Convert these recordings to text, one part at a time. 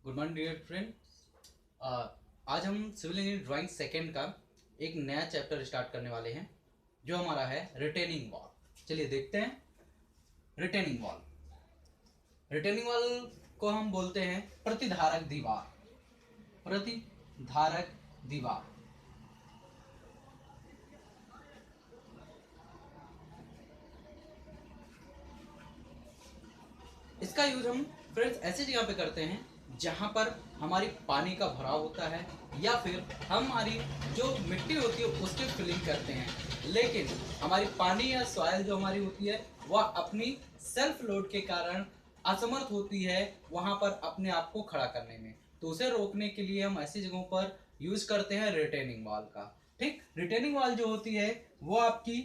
Good morning dear friend. आज हम civil engineering drawing second का एक नया चैप्टर स्टार्ट करने वाले हैं जो हमारा है रिटेनिंग वॉल। चलिए देखते हैं। रिटेनिंग वॉल को हम बोलते हैं प्रतिधारक दीवार। प्रतिधारक दीवार इसका यूज हम फ्रेंड्स ऐसी जगह पे करते हैं जहां पर हमारी पानी का भराव होता है या फिर हमारी जो मिट्टी होती है उसकी फिलिंग करते हैं, लेकिन हमारी पानी या सॉइल जो हमारी होती है वह अपनी सेल्फ लोड के कारण असमर्थ होती है वहां पर अपने आप को खड़ा करने में। तो उसे रोकने के लिए हम ऐसी जगहों पर यूज करते हैं रिटेनिंग वॉल का। ठीक, रिटेनिंग वॉल जो होती है वो आपकी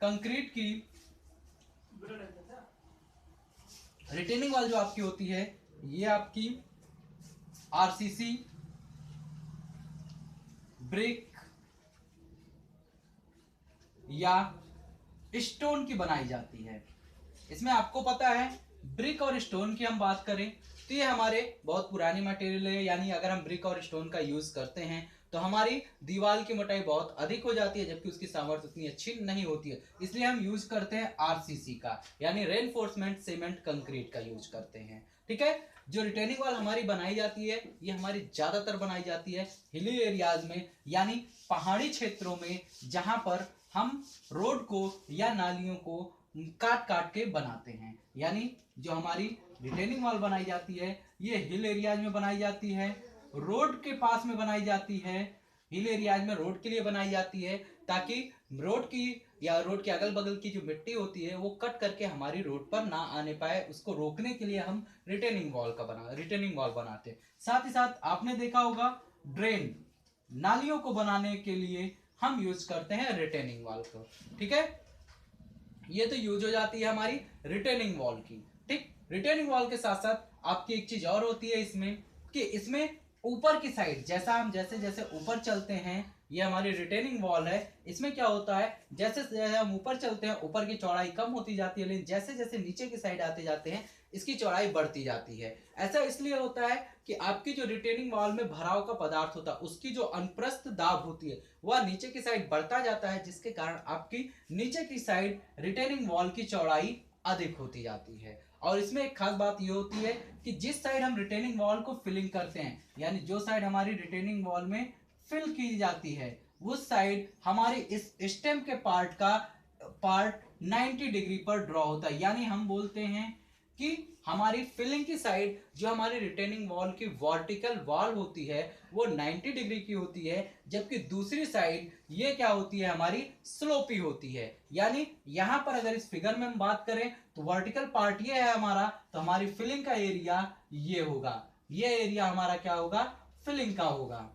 कंक्रीट की रिटेनिंग वॉल जो आपकी होती है ये आपकी आरसीसी, ब्रिक या स्टोन की बनाई जाती है। इसमें आपको पता है ब्रिक और स्टोन की हम बात करें तो ये हमारे बहुत पुरानी मटेरियल है, यानी अगर हम ब्रिक और स्टोन का यूज करते हैं तो हमारी दीवार की मोटाई बहुत अधिक हो जाती है जबकि उसकी सामर्थ्य उतनी अच्छी नहीं होती है। इसलिए हम यूज करते हैं आरसीसी का, यानी रेनफोर्समेंट सीमेंट कंक्रीट का यूज करते हैं। ठीक है, जो रिटेनिंग वॉल हमारी बनाई जाती है ये हमारी ज्यादातर बनाई जाती है हिली एरियाज में, यानी पहाड़ी क्षेत्रों में जहां पर हम रोड को या नालियों को काट काट के बनाते हैं। यानी जो हमारी रिटेनिंग वॉल बनाई जाती है ये हिल एरियाज में बनाई जाती है, रोड के पास में बनाई जाती है। हिल एरियाज में रोड के लिए बनाई जाती है ताकि रोड की या रोड के अगल बगल की जो मिट्टी होती है वो कट करके हमारी रोड पर ना आने पाए, उसको रोकने के लिए हम रिटेनिंग वॉल बनाते हैं। साथ ही साथ आपने देखा होगा ड्रेन, नालियों को बनाने के लिए हम यूज करते हैं रिटेनिंग वॉल को। ठीक है, ये तो यूज हो जाती है हमारी रिटेनिंग वॉल की। ठीक, रिटेनिंग वॉल के साथ साथ आपकी एक चीज और होती है इसमें कि इसमें ऊपर की साइड जैसा हम जैसे जैसे ऊपर चलते हैं, ये हमारी रिटेनिंग वॉल है, इसमें क्या होता है जैसे जैसे हम ऊपर चलते हैं ऊपर की चौड़ाई कम होती जाती है, लेकिन जैसे जैसे नीचे की साइड आते जाते हैं इसकी चौड़ाई बढ़ती जाती है। ऐसा इसलिए होता है कि आपकी जो रिटेनिंग वॉल में भराव का पदार्थ होता है उसकी जो अनुप्रस्थ दाब होती है वह नीचे की साइड बढ़ता जाता है, जिसके कारण आपकी नीचे की साइड रिटेनिंग वॉल की चौड़ाई अधिक होती जाती है। और इसमें एक खास बात यह होती है कि जिस साइड हम रिटेनिंग वॉल को फिलिंग करते हैं, यानी जो साइड हमारी रिटेनिंग वॉल में फिल की जाती है उस साइड हमारी इस स्टेम के पार्ट 90 डिग्री पर ड्रॉ होता है। यानी हम बोलते हैं कि हमारी फिलिंग की साइड जो हमारी रिटेनिंग वॉल की वर्टिकल वॉल होती है वो 90 डिग्री की होती है, जबकि दूसरी साइड ये क्या होती है हमारी स्लोपी होती है। यानी यहां पर अगर इस फिगर में हम बात करें तो वर्टिकल पार्ट ये है हमारा, तो हमारी फिलिंग का एरिया ये होगा, ये एरिया हमारा क्या होगा फिलिंग का होगा।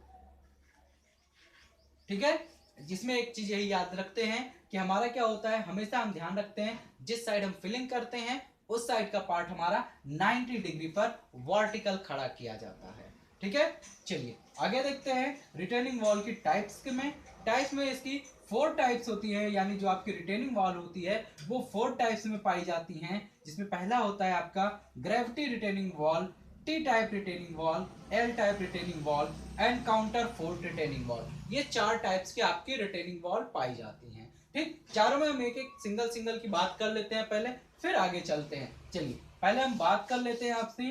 ठीक है, जिसमें एक चीज यही याद रखते हैं कि हमारा क्या होता है, हमेशा हम ध्यान रखते हैं जिस साइड हम फिलिंग करते हैं उस साइड का पार्ट हमारा 90 डिग्री पर वर्टिकल खड़ा किया जाता है। ठीक है, चलिए आगे देखते हैं रिटेनिंग वॉल की टाइप्स में। टाइप्स में इसकी 4 टाइप्स होती है, यानी जो आपकी रिटेनिंग वॉल होती है वो 4 टाइप्स में पाई जाती हैं, जिसमें पहला होता है आपका gravity retaining wall, T type retaining wall, L type retaining wall and counter fort retaining wall. ये 4 टाइप्स की आपकी रिटेनिंग वॉल पाई जाती हैं। ठीक, चारों में हम एक एक सिंगल सिंगल की बात कर लेते हैं पहले, फिर आगे चलते हैं। चलिए पहले हम बात कर लेते हैं आपसे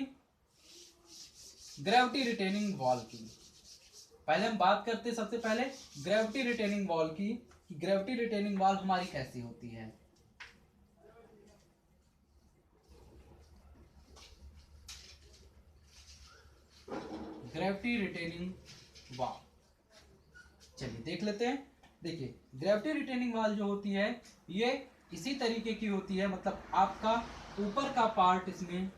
ग्रेविटी रिटेनिंग वॉल की। पहले हम बात करते हैं सबसे पहले ग्रेविटी रिटेनिंग वॉल की, कि ग्रेविटी रिटेनिंग वॉल हमारी कैसी होती है। ग्रेविटी रिटेनिंग वॉल चलिए देख लेते हैं। देखिए ग्रेविटी रिटेनिंग वॉल जो होती है ये इसी तरीके की होती है, मतलब आपका ऊपर का पार्ट इसमें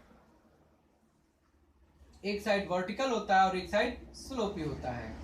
एक साइड वर्टिकल होता है और एक साइड स्लोपी होता है।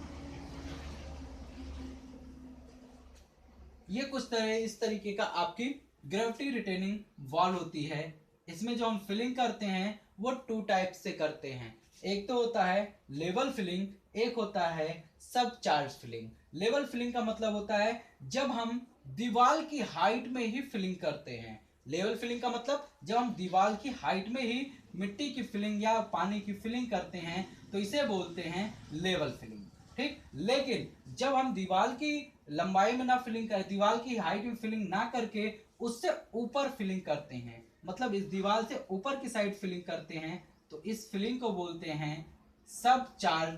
ये कुछ तरह इस तरीके का आपकी ग्रेविटी रिटेनिंग वॉल होती है। इसमें जो हम फिलिंग करते हैं वो 2 टाइप से करते हैं, एक तो होता है लेवल फिलिंग, एक होता है सब चार्ज फिलिंग। लेवल फिलिंग का मतलब होता है जब हम दीवार की हाइट में ही फिलिंग करते हैं, लेवल फिलिंग का मतलब जब हम दीवार की हाइट में ही मिट्टी की फिलिंग या पानी की फिलिंग करते हैं तो इसे बोलते हैं लेवल फिलिंग। ठीक, लेकिन जब हम दीवार की लंबाई में ना फिलिंग करें, दीवार की हाइट में फिलिंग ना करके उससे ऊपर फिलिंग करते हैं, मतलब इस दीवार से ऊपर की साइड फिलिंग करते हैं, तो इस फिलिंग को बोलते हैं सब चार्ज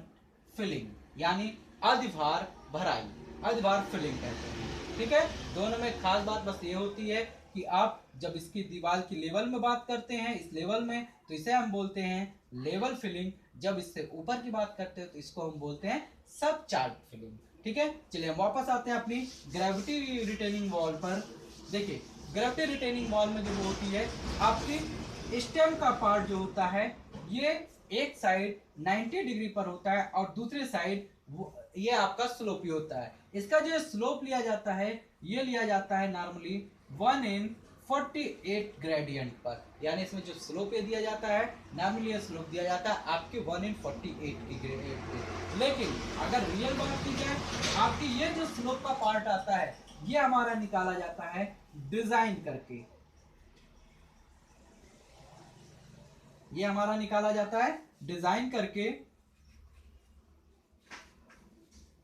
फिलिंग यानी अधिभार भराई, अधिभार फिलिंग कहते हैं। ठीक है, दोनों में खास बात बस ये होती है कि आप जब इसकी दीवार की लेवल में बात करते हैं, इस लेवल में, तो इसे हम बोलते हैं लेवल फिलिंग। जब इससे ऊपर की बात करते हैं तो इसको हम बोलते हैं सब चार्ज फिलिंग। ठीक है, चलिए हम वापस आते हैं अपनी ग्रेविटी रिटेनिंग वॉल पर। देखिए, ग्रेविटी रिटेनिंग वॉल में जो होती है आपकी स्टेम का पार्ट जो होता है, ये एक साइड 90 डिग्री पर होता है और दूसरी साइड ये आपका स्लोपी होता है। इसका जो स्लोप लिया जाता है, ये लिया जाता है नॉर्मली 1/48 ग्रेडियंट पर, यानी इसमें जो स्लोप दिया जाता है, नॉर्मली ये स्लोप दिया जाता है आपके 1/48 की ग्रेडियंट पे। लेकिन अगर रियल बात की जाए, आपकी ये जो स्लोप का पार्ट आता है, ये हमारा निकाला जाता है डिजाइन करके, ये हमारा निकाला जाता है डिजाइन करके।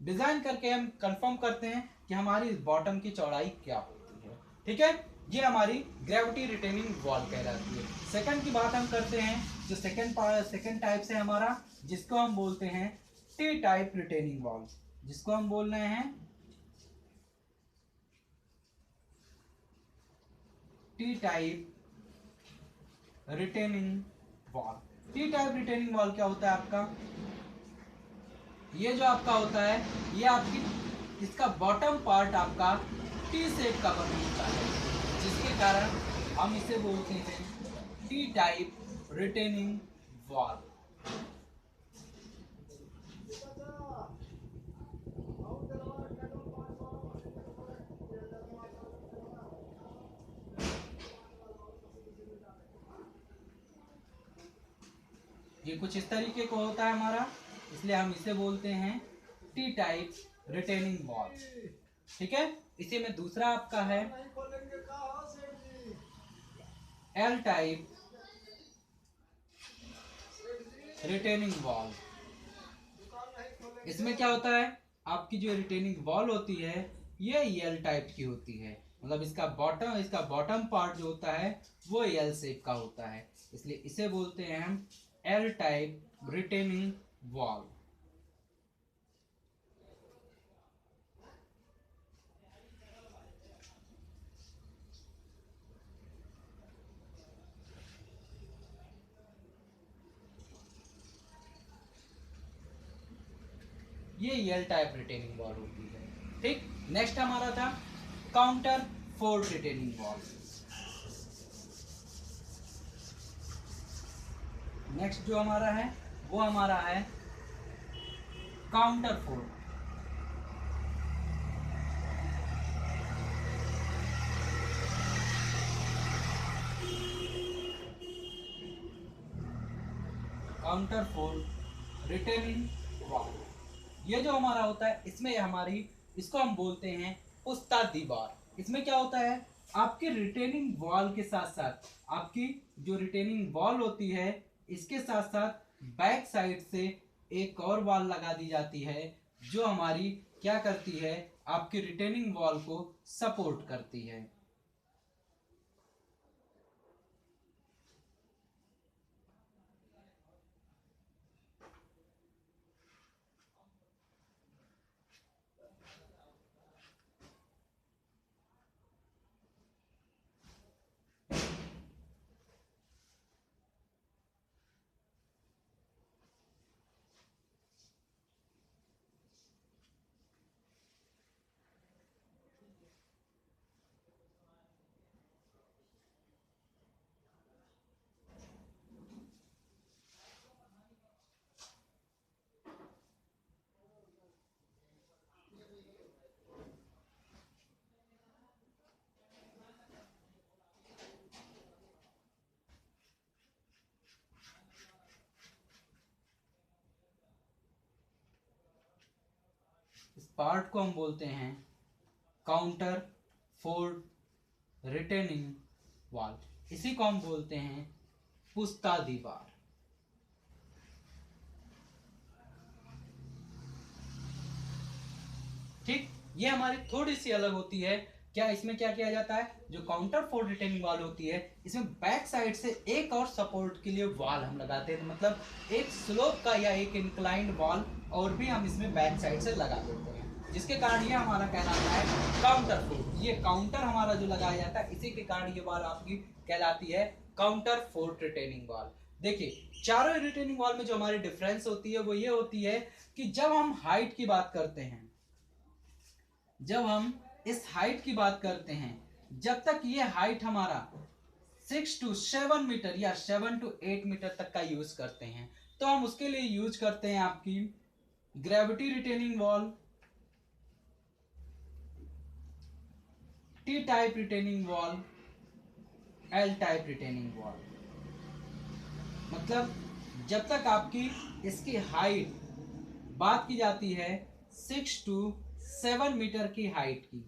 डिजाइन करके हम कंफर्म करते हैं कि हमारी बॉटम की चौड़ाई क्या होती है। ठीक है, ये हमारी ग्रेविटी रिटेनिंग वॉल कहलाती है। सेकंड की बात हम करते हैं, जो सेकंड टाइप से हमारा, जिसको हम बोलते हैं टी टाइप रिटेनिंग वॉल, जिसको हम बोल रहे हैं T type retaining wall. T type retaining wall क्या होता है आपका, ये जो आपका होता है, ये आपकी इसका बॉटम पार्ट आपका टी शेप का बना होता है, जिसके कारण हम इसे बोलते हैं टी टाइप रिटेनिंग वॉल। ये कुछ इस तरीके का होता है हमारा, इसलिए हम इसे बोलते हैं टी टाइप रिटेनिंग वॉल। ठीक है, इसी में दूसरा आपका है एल टाइप रिटेनिंग वॉल। इसमें क्या होता है, आपकी जो रिटेनिंग वॉल होती है ये एल टाइप की होती है, मतलब इसका बॉटम पार्ट जो होता है वो एल शेप का होता है, इसलिए इसे बोलते हैं हम एल टाइप रिटेनिंग वॉल। ये एल टाइप रिटेनिंग वॉल होती है। ठीक, नेक्स्ट हमारा था counter fort retaining wall. Next जो हमारा है वो हमारा है counter fort. Counter fort retaining wall, ये जो हमारा होता है, इसमें हमारी, इसको हम बोलते हैं पुस्ता दीवार। इसमें क्या होता है, आपके रिटेनिंग वॉल के साथ साथ, आपकी जो रिटेनिंग वॉल होती है, इसके साथ साथ बैक साइड से एक और वॉल लगा दी जाती है, जो हमारी क्या करती है, आपकी रिटेनिंग वॉल को सपोर्ट करती है। इस पार्ट को हम बोलते हैं काउंटर फोर्ट रिटेनिंग वॉल, इसी को हम बोलते हैं पुस्ता दीवार। ठीक, ये हमारी थोड़ी सी अलग होती है। क्या इसमें क्या किया जाता है, जो काउंटर फोर्ट रिटेनिंग वॉल होती है, इसमें बैक साइड से एक और सपोर्ट के लिए वॉल हम लगाते हैं, मतलब एक स्लोप का या एक इंक्लाइंड वॉल और भी हम इसमें बैक साइड से लगा देते हैं, जिसके कारण ये हमारा कहलाता है काउंटर फोर्ट। ये काउंटर हमारा जो लगाया जाता है, इसी के कारण ये वॉल आपकी कहलाती है काउंटर फोर्ट रिटेनिंग वॉल। देखिए, चारों रिटेनिंग वॉल में जो हमारी डिफरेंस होती है वो ये होती है कि जब हम हाइट की बात करते हैं, जब हम इस हाइट की बात करते हैं, जब तक ये हाइट हमारा 6 to 7 मीटर या 7 to 8 मीटर तक का यूज करते हैं, तो हम उसके लिए यूज करते हैं आपकी gravity retaining wall, T type retaining wall, L type retaining wall. मतलब जब तक आपकी इसकी हाइट बात की जाती है 6 to 7 मीटर की हाइट की,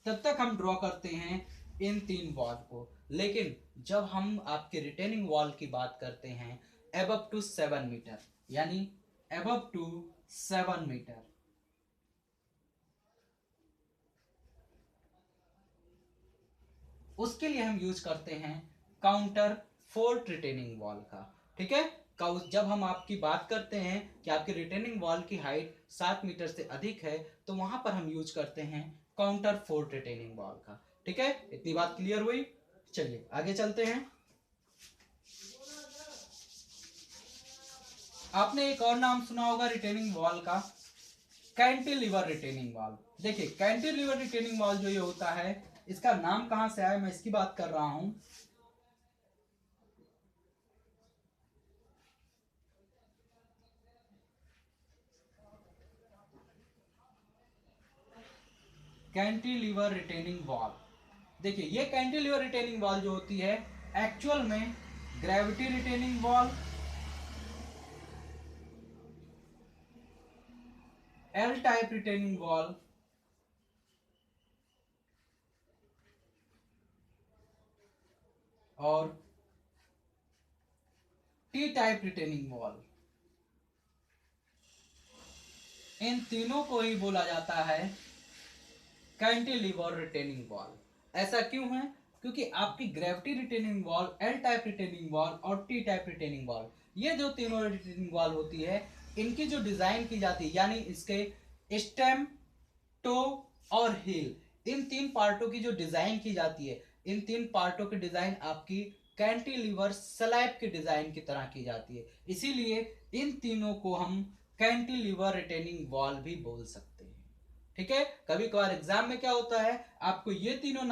तब तक हम ड्रॉ करते हैं इन तीन वॉल को। लेकिन जब हम आपके रिटेनिंग वॉल की बात करते हैं एबव टू 7 मीटर, यानी एबव टू 7 मीटर, उसके लिए हम यूज करते हैं काउंटर फोर्ट रिटेनिंग वॉल का। ठीक है, जब हम आपकी बात करते हैं कि आपकी रिटेनिंग वॉल की हाइट 7 मीटर से अधिक है, तो वहां पर हम यूज करते हैं काउंटर फोर्ट रिटेनिंग वॉल का। ठीक है, इतनी बात क्लियर हुई। चलिए आगे चलते हैं। आपने एक और नाम सुना होगा रिटेनिंग वॉल का, कैंटिलीवर रिटेनिंग वॉल। देखिए, कैंटिलीवर रिटेनिंग वॉल जो ये होता है, इसका नाम कहां से आया, मैं इसकी बात कर रहा हूं। कैंटिलीवर रिटेनिंग वॉल, देखिए ये कैंटिलीवर रिटेनिंग वॉल जो होती है, एक्चुअल में gravity retaining wall, L type retaining wall और टी टाइप रिटेनिंग वॉल, इन तीनों को ही बोला जाता है कैंटिलीवर रिटेनिंग वॉल। ऐसा क्यों है, क्योंकि आपकी gravity retaining wall, L type retaining wall और टी टाइप रिटेनिंग वॉल, ये जो तीनों रिटेनिंग वॉल होती है, इनकी जो डिजाइन की जाती है, यानी इसके स्टेम, टो और हील, इन तीन पार्टों की जो डिजाइन की जाती है, इन तीन पार्टों की डिजाइन आपकी कैंटिलीवर स्लैब की डिजाइन की तरह की जाती है। इसीलिए इन तीनों को हम कैंटिलीवर रिटेनिंग वॉल भी बोल सकते हैं। ठीक है, कभी कभार एग्जाम में क्या होता है, आपको ये तीनों